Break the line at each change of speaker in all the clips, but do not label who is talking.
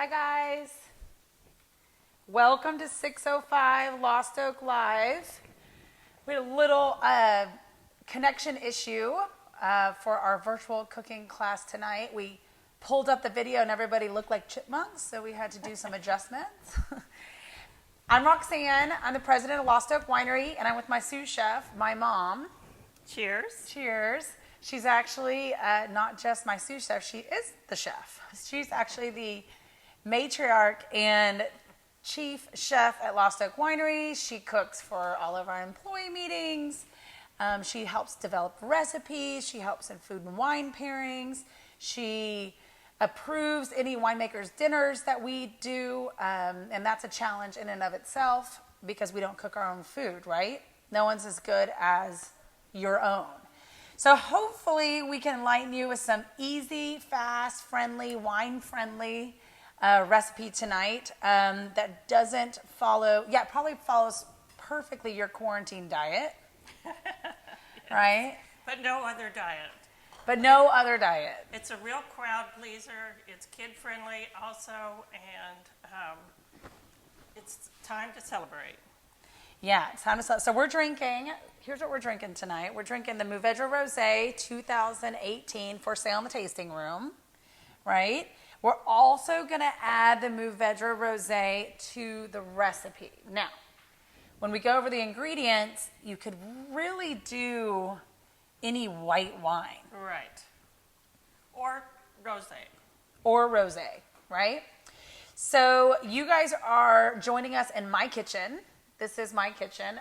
Hi guys. Welcome to 605 Lost Oak Live. We had a little connection issue for our virtual cooking class tonight. We pulled up the video and everybody looked like chipmunks, so we had to do some adjustments. I'm Roxanne. I'm the president of Lost Oak Winery, and I'm with my sous chef, my mom.
Cheers.
Cheers. She's actually not just my sous chef, she is the chef. She's actually the matriarch and chief chef at Lost Oak Winery. She cooks for all of our employee meetings. She helps develop recipes. She helps in food and wine pairings. She approves any winemakers' dinners that we do, and that's a challenge in and of itself because we don't cook our own food, right? No one's as good as your own. So hopefully we can enlighten you with some easy, fast, friendly, wine-friendly recipe tonight that doesn't follow, probably follows perfectly your quarantine diet, yes. Right?
But no other diet.
But no other diet.
It's a real crowd pleaser. It's kid-friendly also, and it's time to celebrate.
Yeah, it's time to celebrate. So we're drinking, here's what we're drinking tonight. We're drinking the Mourvedre Rosé 2018 for sale in the tasting room, right? We're also going to add the Mourvedre Rosé to the recipe. Now, when we go over the ingredients, you could really do any white wine.
Right. Or rosé.
Or rosé, right? So you guys are joining us in my kitchen. This is my kitchen.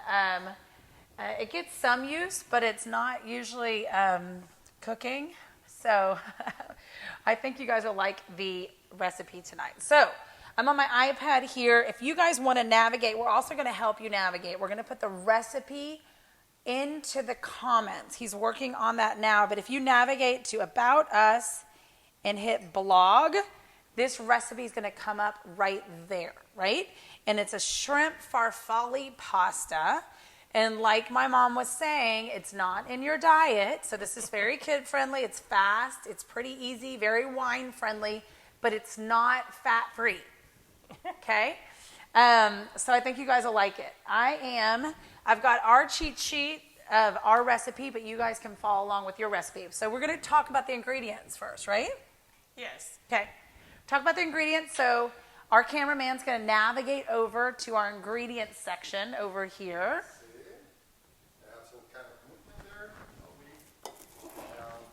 It gets some use, but it's not usually cooking. So I think you guys will like the recipe tonight. So I'm on my iPad here. If you guys want to navigate, we're also going to help you navigate. We're going to put the recipe into the comments. He's working on that now. But if you navigate to About Us and hit blog, this recipe is going to come up right there, right? And it's a shrimp farfalle pasta. And like my mom was saying, it's not in your diet. So this is very kid-friendly. It's fast. It's pretty easy, very wine-friendly, but it's not fat-free. Okay? So I think you guys will like it. I've got our cheat sheet of our recipe, but you guys can follow along with your recipe. So we're going to talk about the ingredients first, right?
Yes.
Okay. Talk about the ingredients. So our cameraman's going to navigate over to our ingredients section over here.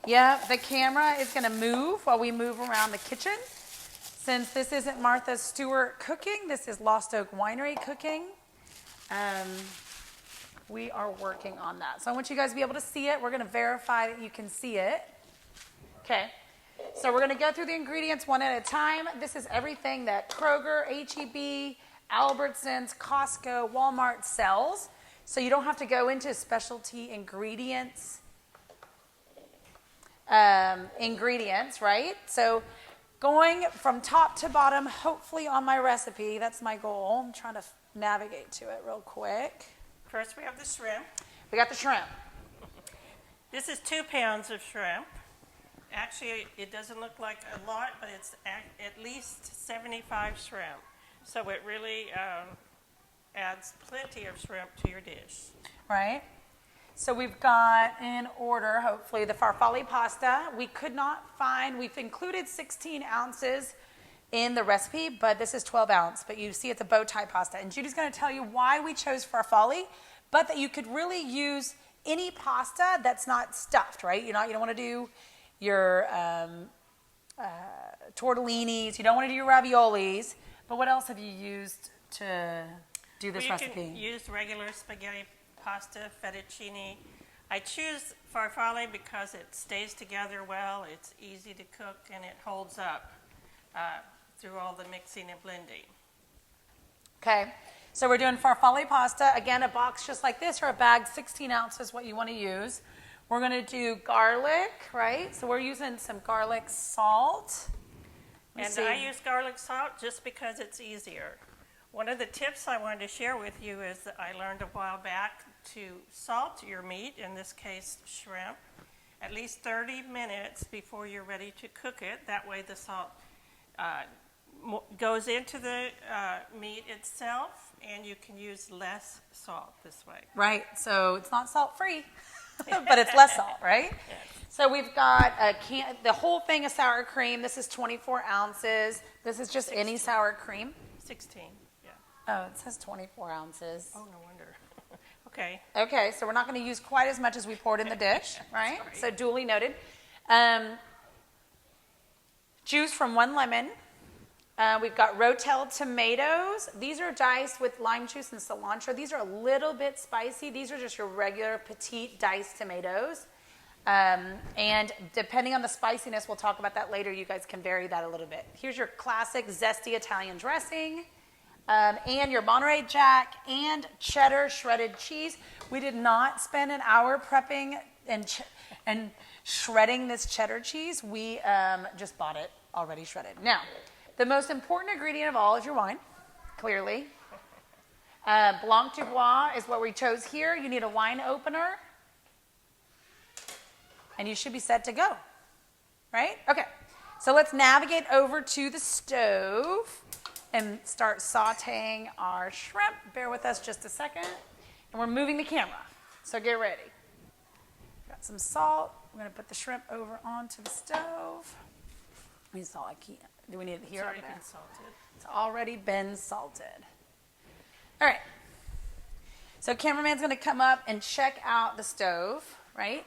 Yeah, the camera is going to move while we move around the kitchen. Since this isn't Martha Stewart cooking, this is Lost Oak Winery cooking. We are working on that. So I want you guys to be able to see it. We're going to verify that you can see it. Okay. So we're going to go through the ingredients one at a time. This is everything that Kroger, H-E-B, Albertsons, Costco, Walmart sells. So you don't have to go into specialty ingredients, right? So going from top to bottom, hopefully on my recipe, that's my goal. I'm trying to navigate to it real quick.
First we have the shrimp.
We got the shrimp.
This is 2 pounds of shrimp. Actually, it doesn't look like a lot, but it's at least 75 shrimp. So it really adds plenty of shrimp to your dish.
Right. So we've got in order, hopefully, the farfalle pasta. We could not find, we've included 16 ounces in the recipe, but this is 12 ounce. But you see it's a bow tie pasta. And Judy's going to tell you why we chose farfalle, but that you could really use any pasta that's not stuffed, right? You don't want to do your tortellinis. You don't want to do your raviolis. But what else have you used to do this recipe?
You can use regular spaghetti pasta, fettuccine. I choose farfalle because it stays together well, it's easy to cook, and it holds up through all the mixing and blending.
Okay, so we're doing farfalle pasta. Again, a box just like this, or a bag, 16 ounces, what you want to use. We're going to do garlic, right? So we're using some garlic salt.
I use garlic salt just because it's easier. One of the tips I wanted to share with you is that I learned a while back to salt your meat, in this case shrimp, at least 30 minutes before you're ready to cook it. That way the salt goes into the meat itself, and you can use less salt this way.
Right. So it's not salt free, but it's less salt, right?
Yes.
So we've got the whole thing of sour cream. This is 24 ounces. This is just any sour cream.
16, yeah.
Oh, it says 24 ounces.
Oh, no wonder. Okay.
Okay, so we're not going to use quite as much as we poured in the dish, right?
Sorry.
So duly noted. Juice from 1 lemon. We've got Rotel tomatoes. These are diced with lime juice and cilantro. These are a little bit spicy. These are just your regular petite diced tomatoes. And depending on the spiciness, we'll talk about that later. You guys can vary that a little bit. Here's your classic zesty Italian dressing. And your Monterey Jack and cheddar shredded cheese. We did not spend an hour prepping and shredding this cheddar cheese. We just bought it already shredded. Now, the most important ingredient of all is your wine, clearly. Blanc du Bois is what we chose here. You need a wine opener. And you should be set to go, right? Okay, so let's navigate over to the stove and start sauteing our shrimp. Bear with us just a second. And we're moving the camera, so get ready. Got some salt. We're going to put the shrimp over onto the stove. I need salt. Do we need it here?
It's already
or there?
been salted.
It's already been salted. All right. So cameraman's going to come up and check out the stove, right?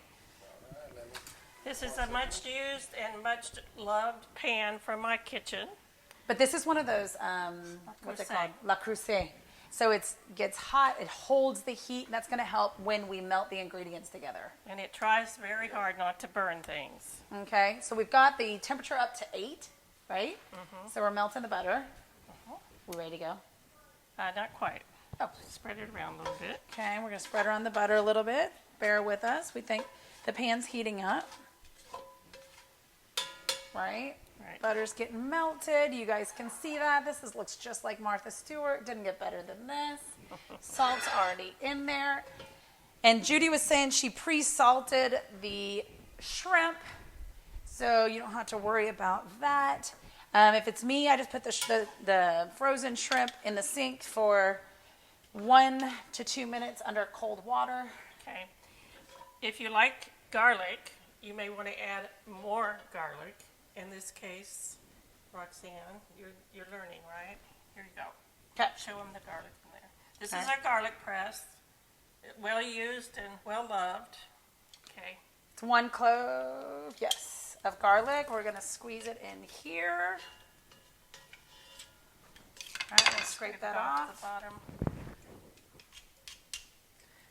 This is a much used and much loved pan from my kitchen.
But this is one of those, what's it called? La Creuset. So it gets hot, it holds the heat, and that's going to help when we melt the ingredients together.
And it tries very hard not to burn things.
Okay, so we've got the temperature up to 8, right? Mm-hmm. So we're melting the butter. We're ready to go.
Not quite.
Oh.
Spread it around a little bit.
Okay, we're going to spread around the butter a little bit. Bear with us. We think the pan's heating up. Right?
Right.
Butter's getting melted. You guys can see that. This looks just like Martha Stewart. Didn't get better than this. Salt's already in there. And Judy was saying she pre-salted the shrimp, so you don't have to worry about that. If it's me, I just put the frozen shrimp in the sink for 1 to 2 minutes under cold water.
Okay. If you like garlic, you may want to add more garlic. In this case, Roxanne, you're learning, right? Here you go.
Okay.
Show them the garlic in there. This is our garlic press. Well used and well loved. Okay.
It's 1 clove, yes, of garlic. We're going to squeeze it in here. All right, let's scrape that off.
The bottom.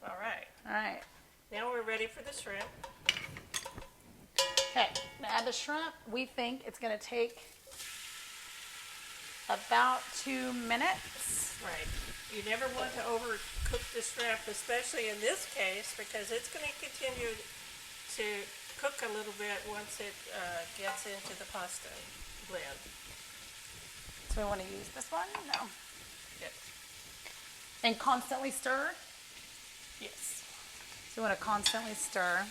All right.
All right.
Now we're ready for the shrimp.
Okay, now add the shrimp. We think it's going to take about 2 minutes.
Right. You never want to overcook the shrimp, especially in this case, because it's going to continue to cook a little bit once it gets into the pasta blend.
So we want to use this one? No.
Yes.
And constantly stir?
Yes.
So we want to constantly stir.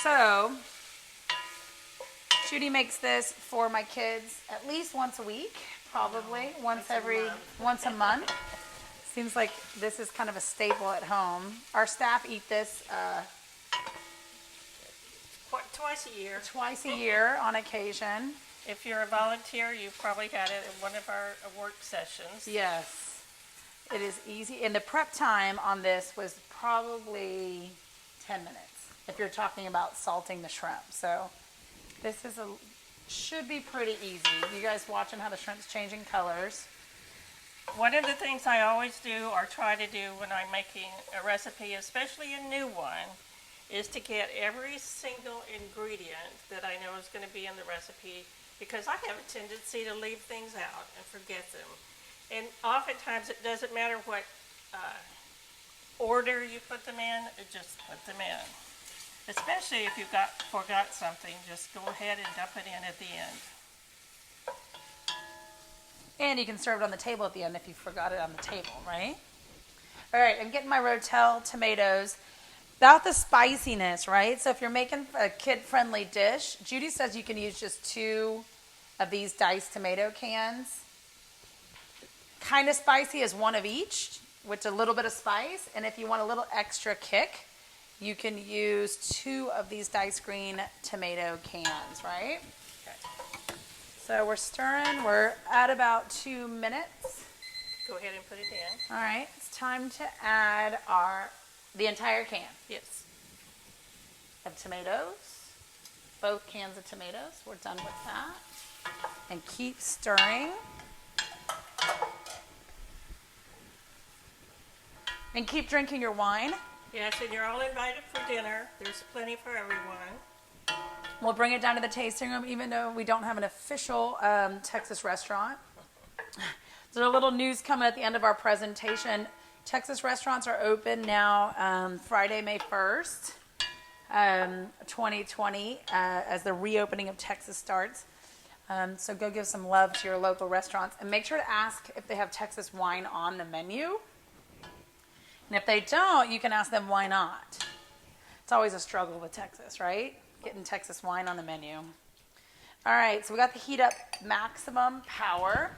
So, Judy makes this for my kids at least once a week, probably once a month. Seems like this is kind of a staple at home. Our staff eat this
Twice a year.
twice a year on occasion.
If you're a volunteer, you've probably had it in one of our work sessions.
Yes, it is easy. And the prep time on this was probably 10 minutes if you're talking about salting the shrimp. So this should be pretty easy. You guys watching how the shrimp's changing colors.
One of the things I always do or try to do when I'm making a recipe, especially a new one, is to get every single ingredient that I know is going to be in the recipe, because I have a tendency to leave things out and forget them. And oftentimes it doesn't matter what order you put them in, just put them in. Especially if you've forgot something, just go ahead and dump it in at the end.
And you can serve it on the table at the end if you forgot it on the table, right? All right, I'm getting my Rotel tomatoes. without the spiciness, right? So if you're making a kid-friendly dish, Judy says you can use just 2 of these diced tomato cans. Kind of spicy is 1 of each with a little bit of spice. And if you want a little extra kick, you can use 2 of these diced green tomato cans, right?
Okay.
So we're stirring. We're at about 2 minutes.
Go ahead and put it in.
All right, it's time to add the entire can
Yes.
of tomatoes. Both cans of tomatoes. We're done with that. And keep stirring. And keep drinking your wine.
Yes, and you're all invited for dinner. There's plenty for everyone.
We'll bring it down to the tasting room, even though we don't have an official Texas restaurant. There's a little news coming at the end of our presentation. Texas restaurants are open now Friday, May 1st, 2020, as the reopening of Texas starts. So go give some love to your local restaurants. And make sure to ask if they have Texas wine on the menu. And if they don't, you can ask them why not. It's always a struggle with Texas, right? Getting Texas wine on the menu. All right, so we got the heat up maximum power.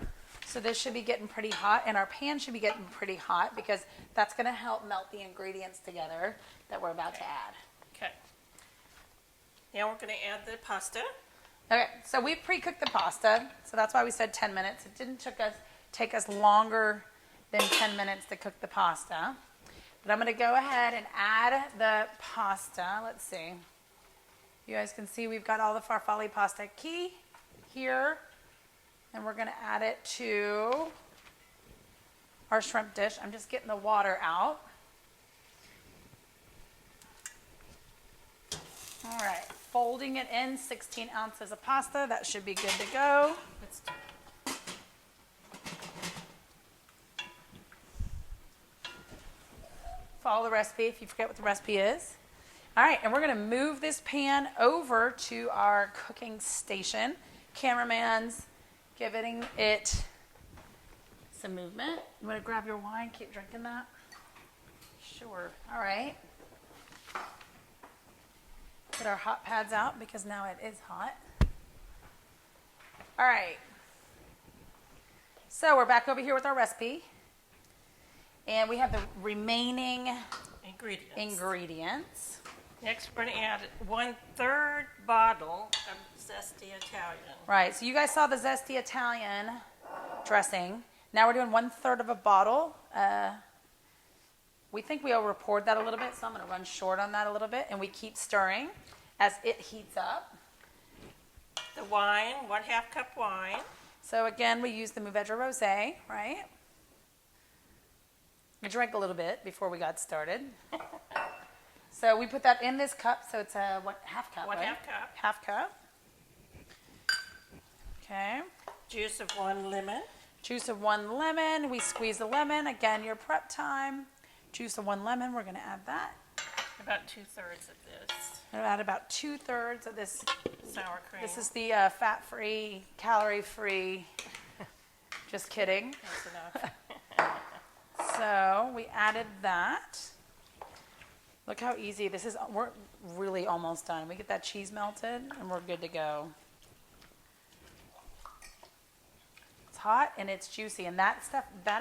So this should be getting pretty hot, and our pan should be getting pretty hot because that's going to help melt the ingredients together that we're about to add.
Okay. Now we're going to add the pasta.
Okay, so we've pre-cooked the pasta, so that's why we said 10 minutes. It didn't take us longer than 10 minutes to cook the pasta. But I'm going to go ahead and add the pasta. Let's see. You guys can see we've got all the farfalle pasta key here. And we're going to add it to our shrimp dish. I'm just getting the water out. All right, folding it in, 16 ounces of pasta. That should be good to go.
Let's
Follow the recipe if you forget what the recipe is. All right, and we're going to move this pan over to our cooking station. Cameraman's giving it some movement. You want to grab your wine, keep drinking that? Sure. All right. Get our hot pads out because now it is hot. All right. So we're back over here with our recipe. And we have the remaining ingredients.
Next, we're going to add 1/3 bottle of Zesty Italian.
Right, so you guys saw the Zesty Italian dressing. Now we're doing 1/3 of a bottle. We think we over-poured that a little bit, so I'm going to run short on that a little bit. And we keep stirring as it heats up.
The wine, 1/2 cup wine.
So again, we use the Mourvedre Rosé, right? We drank a little bit before we got started. So we put that in this cup, so it's a 1/2 cup, right?
1/2 cup.
1/2 cup. Okay.
Juice of 1 lemon.
Juice of 1 lemon. We squeeze the lemon. Again, your prep time. Juice of 1 lemon. We're going to add that.
About 2/3 of this.
We'll add about 2/3 of this.
Sour cream.
This is the fat-free, calorie-free. Just kidding.
That's enough.
So we added that. Look how easy this is. We're really almost done. We get that cheese melted and we're good to go. It's hot and it's juicy, and that stuff, the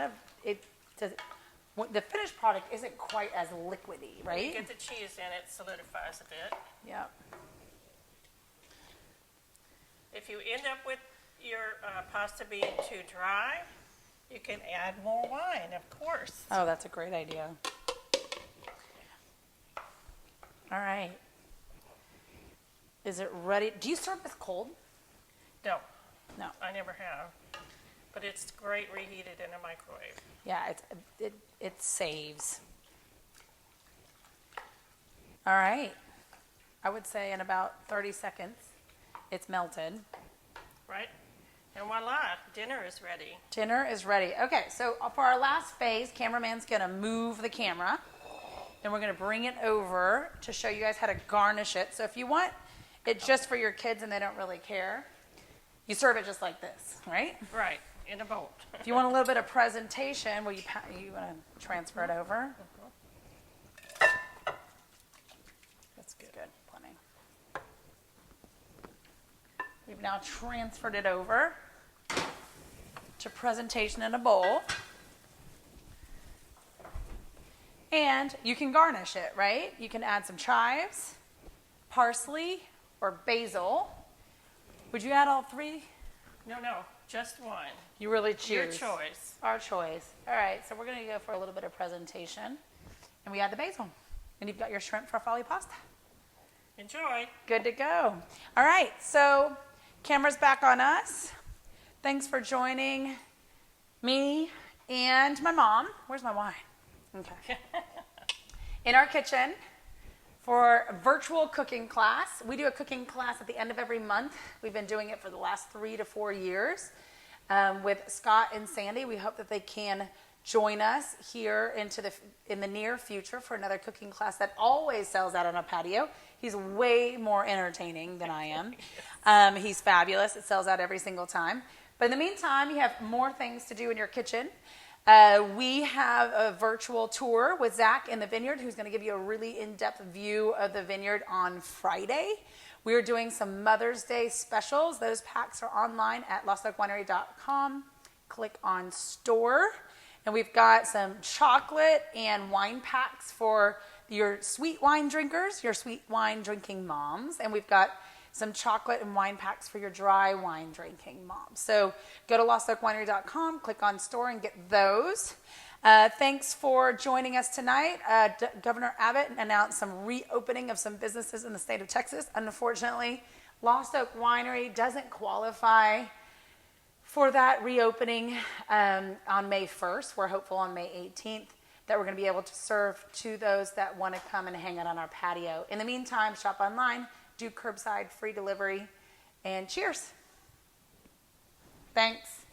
finished product isn't quite as liquidy,
When you
right?
get the cheese in, it solidifies a bit.
Yep.
If you end up with your pasta being too dry, you can add more wine, of course.
Oh, that's a great idea. All right. Is it ready? Do you serve this cold?
No,
No.
I never have. But it's great reheated in a microwave.
Yeah, it saves. All right. I would say in about 30 seconds, it's melted.
Right? And voila, dinner is ready.
Dinner is ready. Okay, so for our last phase, cameraman's gonna move the camera. Then we're gonna bring it over to show you guys how to garnish it. So if you want it just for your kids and they don't really care, you serve it just like this, right?
Right, in a bowl.
If you want a little bit of presentation, you want to transfer it over. good, plenty. We've now transferred it over to presentation in a bowl. And you can garnish it, right? You can add some chives, parsley, or basil. Would you add all three?
No, just one.
You really choose.
Your choice.
Our choice. All right, so we're going to go for a little bit of presentation. And we add the basil. And you've got your shrimp farfalle pasta.
Enjoy.
Good to go. All right, so camera's back on us. Thanks for joining me and my mom. Where's my wine? Okay. In our kitchen for a virtual cooking class. We do a cooking class at the end of every month. We've been doing it for the last 3 to 4 years with Scott and Sandy. We hope that they can join us here in the near future for another cooking class that always sells out on a patio. He's way more entertaining than I am. He's fabulous. It sells out every single time. But in the meantime, you have more things to do in your kitchen. We have a virtual tour with Zach in the vineyard, who's going to give you a really in-depth view of the vineyard on Friday. We are doing some Mother's Day specials. Those packs are online at lostoakwinery.com. Click on store. And we've got some chocolate and wine packs for your sweet wine drinkers, your sweet wine drinking moms. And we've got some chocolate and wine packs for your dry wine drinking moms. So go to lostoakwinery.com, click on store, and get those. Thanks for joining us tonight. Governor Abbott announced some reopening of some businesses in the state of Texas. Unfortunately, Lost Oak Winery doesn't qualify for that reopening on May 1st. We're hopeful on May 18th that we're going to be able to serve to those that want to come and hang out on our patio. In the meantime, shop online, do curbside free delivery, and cheers. Thanks.